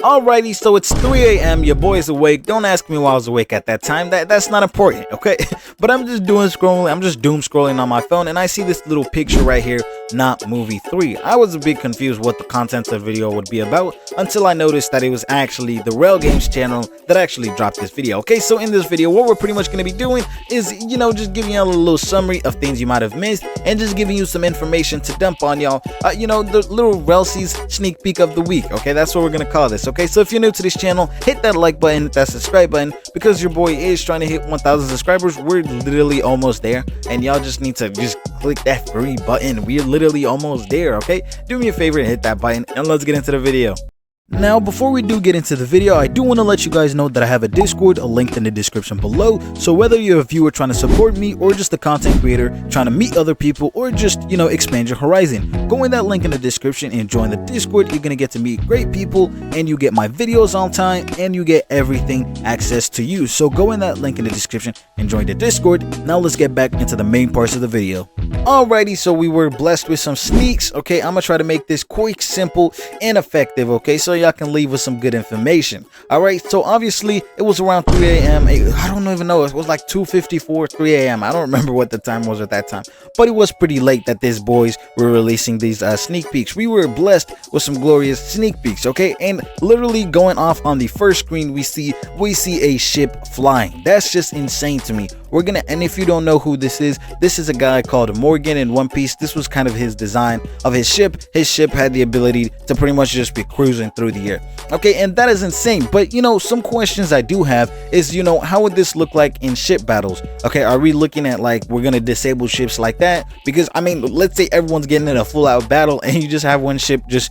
Alrighty, so it's 3 a.m. Your boy's awake. Don't ask me why I was awake at that time. That's not important, okay? But I'm just doom scrolling on my phone, and I see this little picture right here, Not Movie 3. I was a bit confused what the content of the video would be about until I noticed that it was actually the RELL Games channel that actually dropped this video. Okay, so in this video, what we're pretty much going to be doing is, just giving you a little summary of things you might have missed, and just giving you some information to dump on y'all. The little RELL Seas sneak peek of the week. Okay, that's what we're going to call this. Okay, so if you're new to this channel, hit that like button, hit that subscribe button, because your boy is trying to hit 1,000 subscribers. We're literally almost there, and y'all just need to just click that free button. We're literally almost there. Okay, do me a favor and hit that button, and let's get into the video. Now, before we do get into the video, I do want to let you guys know that I have a Discord, a link in the description below. So whether you're a viewer trying to support me, or just a content creator trying to meet other people, or just, expand your horizon, go in that link in the description and join the Discord. You're going to get to meet great people, and you get my videos on time, and you get everything access to you. So go in that link in the description and join the Discord. Now let's get back into the main parts of the video. Alrighty, so we were blessed with some sneaks. Okay, I'm gonna try to make this quick, simple, and effective. Okay, so y'all can leave with some good information. All right, so obviously it was around 3 a.m. I don't even know, it was like 2:54, 3 a.m. I don't remember what the time was at that time, but it was pretty late that these boys were releasing these sneak peeks. We were blessed with some glorious sneak peeks. Okay, and literally going off on the first screen, we see a ship flying. That's just insane to me. And if you don't know who this is a guy called Morgan in One Piece. This was kind of his design of his ship. His ship had the ability to pretty much just be cruising through the air. Okay, and that is insane. But some questions I do have is, how would this look like in ship battles? Okay, are we looking at like we're gonna disable ships like that? Because let's say everyone's getting in a full-out battle, and you just have one ship just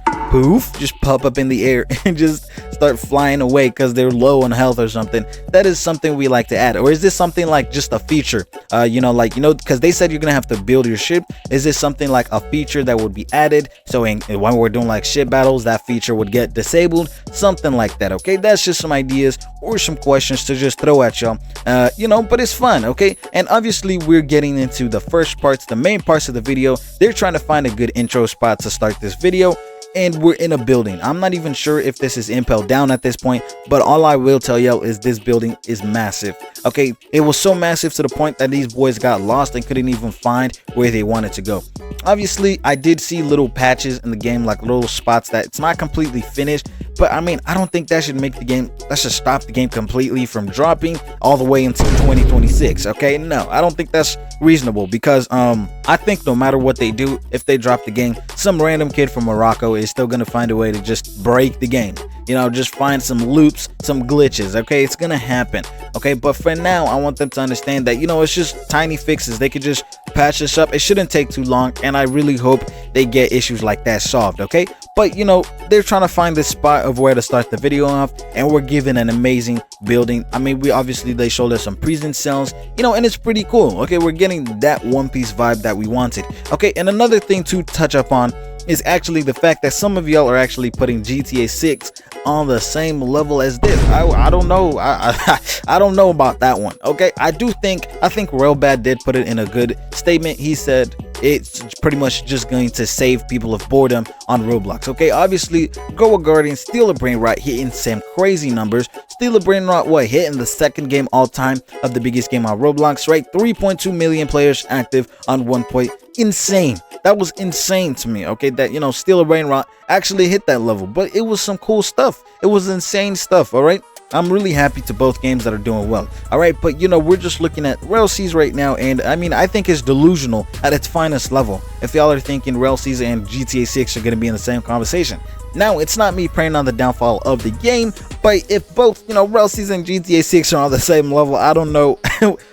pop up in the air and just start flying away because they're low on health or something. That is something we like to add. Or is this something like just a feature, because they said you're gonna have to build your ship. Is this something like a feature that would be added, so when we're doing like ship battles, that feature would get disabled, something like that? Okay, that's just some ideas or some questions to just throw at y'all. But it's fun. Okay, and obviously we're getting into the first parts, the main parts of the video. They're trying to find a good intro spot to start this video, and we're in a building. I'm not even sure if this is impel down at this point, but all I will tell y'all is this building is massive. Okay, it was so massive to the point that these boys got lost and couldn't even find where they wanted to go. Obviously, I did see little patches in the game, like little spots that it's not completely finished, but I don't think that should make the game, that should stop the game completely from dropping all the way until 2026. Okay, no, I don't think that's reasonable, because I think no matter what they do, if they drop the game, some random kid from Morocco is still gonna find a way to just break the game. Just find some loops, some glitches. Okay, it's gonna happen. Okay, but for now, I want them to understand that it's just tiny fixes. They could just patch this up. It shouldn't take too long, and I really hope they get issues like that solved. Okay, but they're trying to find this spot of where to start the video off, and we're given an amazing building. They showed us some prison cells, and it's pretty cool. Okay, we're getting that One Piece vibe that we wanted. Okay, and another thing to touch up on is actually the fact that some of y'all are actually putting GTA 6 on the same level as this. I don't know. I don't know about that one. Okay, I think Real Bad did put it in a good statement. He said it's pretty much just going to save people of boredom on Roblox. Okay, obviously Go Guardian, Steal a Brain Rot hitting some crazy numbers. Steal a Brain Rot, hitting the second game all time of the biggest game on Roblox, right? 3.2 million players active on 1 point. Insane. That was insane to me. Okay, that Steal a Brain Rot actually hit that level, but it was some cool stuff. It was insane stuff. All right, I'm really happy to both games that are doing well. All right, but we're just looking at RELL Seas right now, and I think it's delusional at its finest level if y'all are thinking RELL Seas and GTA 6 are going to be in the same conversation. Now, it's not me praying on the downfall of the game, but if both RELL Seas and GTA 6 are on the same level, I don't know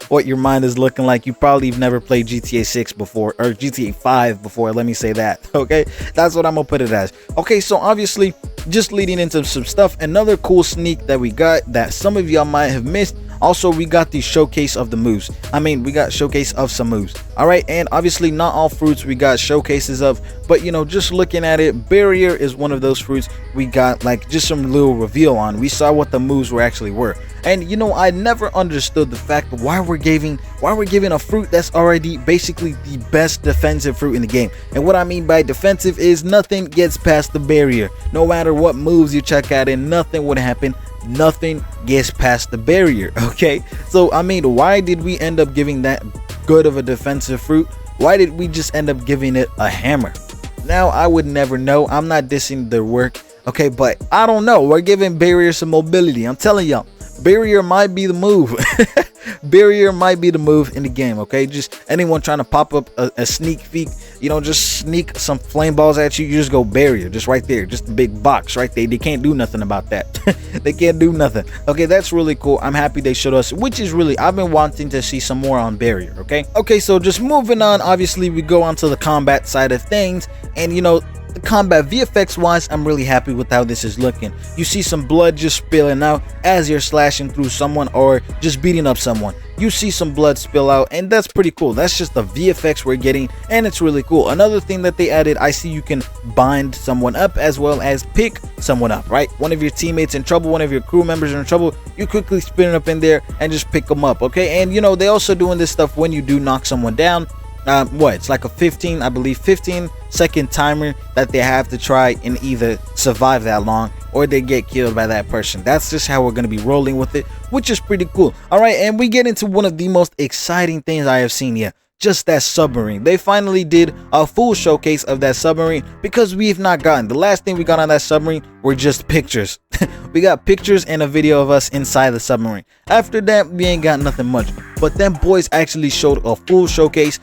what your mind is looking like. You probably have never played GTA 6 before, or GTA 5 before, let me say that. Okay, that's what I'm gonna put it as. Okay, so obviously just leading into some stuff, another cool sneak that we got that some of y'all might have missed. Also, we got the showcase of the moves. We got showcase of some moves. All right, and obviously not all fruits we got showcases of, but just looking at it, barrier is one of those fruits we got like just some little reveal on. We saw what the moves were. And I never understood the fact why we're giving a fruit that's already basically the best defensive fruit in the game. And what I mean by defensive is nothing gets past the barrier. No matter what moves you check out in, nothing would happen. Nothing gets past the barrier. Okay, so why did we end up giving that good of a defensive fruit? Why did we just end up giving it a hammer? Now, I would never know. I'm not dissing their work, okay, but I don't know. We're giving barrier some mobility. I'm telling y'all, barrier might be the move. Barrier might be the move in the game. Okay, just anyone trying to pop up a sneak peek, just sneak some flame balls at you, you just go barrier, just right there, just a big box right there. They can't do nothing about that. They can't do nothing. Okay, that's really cool. I'm happy they showed us, which is really, I've been wanting to see some more on barrier. Okay, so just moving on, obviously we go on to the combat side of things, and the combat VFX wise, I'm really happy with how this is looking. You see some blood just spilling out as you're slashing through someone or just beating up someone. You see some blood spill out, and that's pretty cool. That's just the VFX we're getting, and it's really cool. Another thing that they added, I see you can bind someone up as well as pick someone up, right? One of your teammates in trouble, one of your crew members are in trouble, you quickly spin up in there and just pick them up. Okay, and they also doing this stuff when you do knock someone down. It's like a 15-second timer that they have to try and either survive that long or they get killed by that person. That's just how we're going to be rolling with it, which is pretty cool. All right, and we get into one of the most exciting things I have seen yet. Just that submarine. They finally did a full showcase of that submarine, because we have not gotten, the last thing we got on that submarine were just pictures. We got pictures and a video of us inside the submarine. After that, we ain't got nothing much, but them boys actually showed a full showcase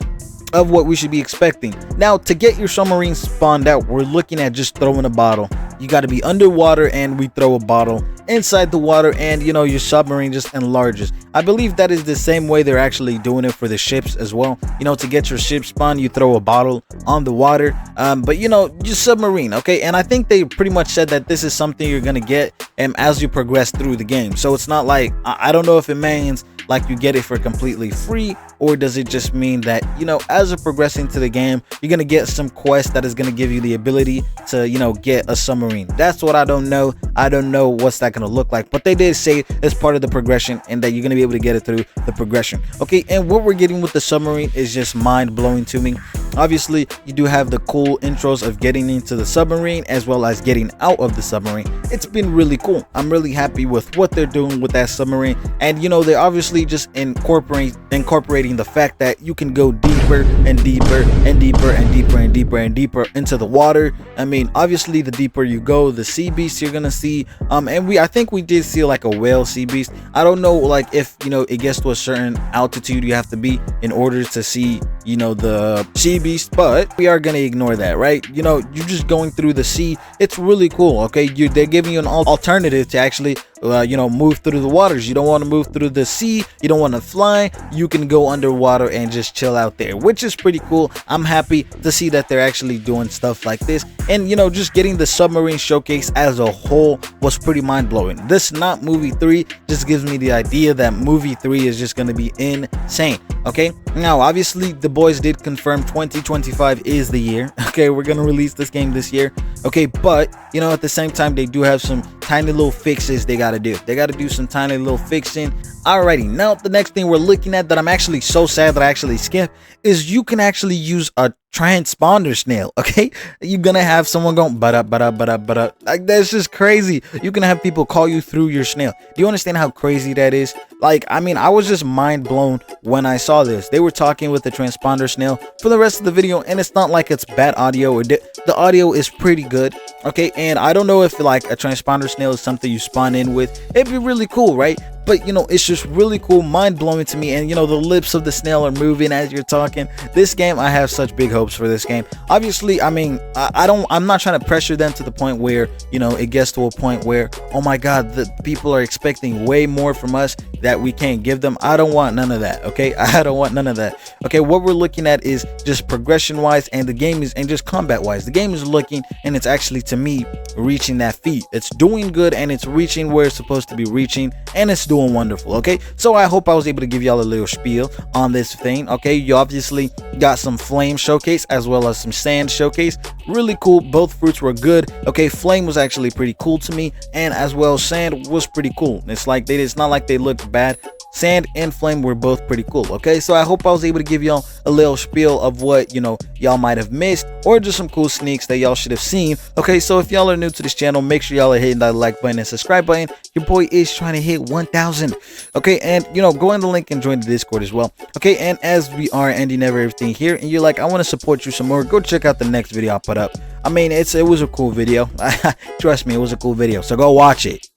of what we should be expecting. Now, to get your submarine spawned out, we're looking at just throwing a bottle. You got to be underwater, and we throw a bottle inside the water, and your submarine just enlarges. I believe that is the same way they're actually doing it for the ships as well. To get your ship spawned, you throw a bottle on the water, but just submarine. Okay, and I think they pretty much said that this is something you're gonna get as you progress through the game. So it's not like, I don't know if it means like you get it for completely free, or does it just mean that as you're progressing to the game, you're gonna get some quest that is gonna give you the ability to get a submarine. That's what I don't know. I don't know what's that gonna look like, but they did say it's part of the progression and that you're gonna be able to get it through the progression. Okay, and what we're getting with the submarine is just mind-blowing to me. Obviously, you do have the cool intros of getting into the submarine as well as getting out of the submarine. It's been really cool. I'm really happy with what they're doing with that submarine, and they're obviously just incorporating the fact that you can go deeper and deeper and deeper and deeper and deeper and deeper into the water. Obviously the deeper you go, the sea beasts you're gonna see, and I think we did see like a whale sea beast. I don't know like if it gets to a certain altitude you have to be in order to see the sea beast, but we are gonna ignore that, right? You're just going through the sea. It's really cool. Okay, they're giving you an alternative to actually move through the waters. You don't want to move through the sea, you don't want to fly, you can go underwater and just chill out there, which is pretty cool. I'm happy to see that they're actually doing stuff like this, and just getting the submarine showcase as a whole was pretty mind-blowing. This not movie 3 just gives me the idea that movie 3 is just going to be insane. Okay, now obviously the boys did confirm 2025 is the year. Okay, we're gonna release this game this year. Okay, but at the same time, they do have some tiny little fixes they gotta do. They gotta do some tiny little fixing. Alrighty, now the next thing we're looking at that I'm actually so sad that I actually skipped is you can actually use a Transponder Snail. Okay, you're gonna have someone going but up. Like, that's just crazy. You can have people call you through your snail. Do you understand how crazy that is? Like, I was just mind blown when I saw this. They were talking with the Transponder Snail for the rest of the video, and it's not like it's bad audio, or the audio is pretty good. Okay, and I don't know if like a Transponder Snail is something you spawn in with. It'd be really cool, right? But it's just really cool, mind-blowing to me, and the lips of the snail are moving as you're talking. This game, I have such big hopes for this game. Obviously, I'm not trying to pressure them to the point where it gets to a point where, oh my god, the people are expecting way more from us that we can't give them. I don't want none of that. Okay, I don't want none of that. Okay, what we're looking at is just progression wise, and the game is, and just combat wise, the game is looking, and it's actually, to me, reaching that feat. It's doing good, and it's reaching where it's supposed to be reaching, and it's doing wonderful. Okay, so I hope I was able to give y'all a little spiel on this thing. Okay, you obviously got some flame showcase as well as some sand showcase. Really cool. Both fruits were good. Okay, flame was actually pretty cool to me, and as well sand was pretty cool. It's not like they looked bad. Sand and flame were both pretty cool. Okay, so I hope I was able to give y'all a little spiel of what y'all might have missed, or just some cool sneaks that y'all should have seen. Okay, so if y'all are new to this channel, make sure y'all are hitting that like button and subscribe button. Your boy is trying to hit 1,000. Okay, and go in the link and join the Discord as well. Okay, and as we are ending everything here, and you're like, I want to support you some more, go check out the next video I put up. I mean, it was a cool video. Trust me, it was a cool video, so go watch it.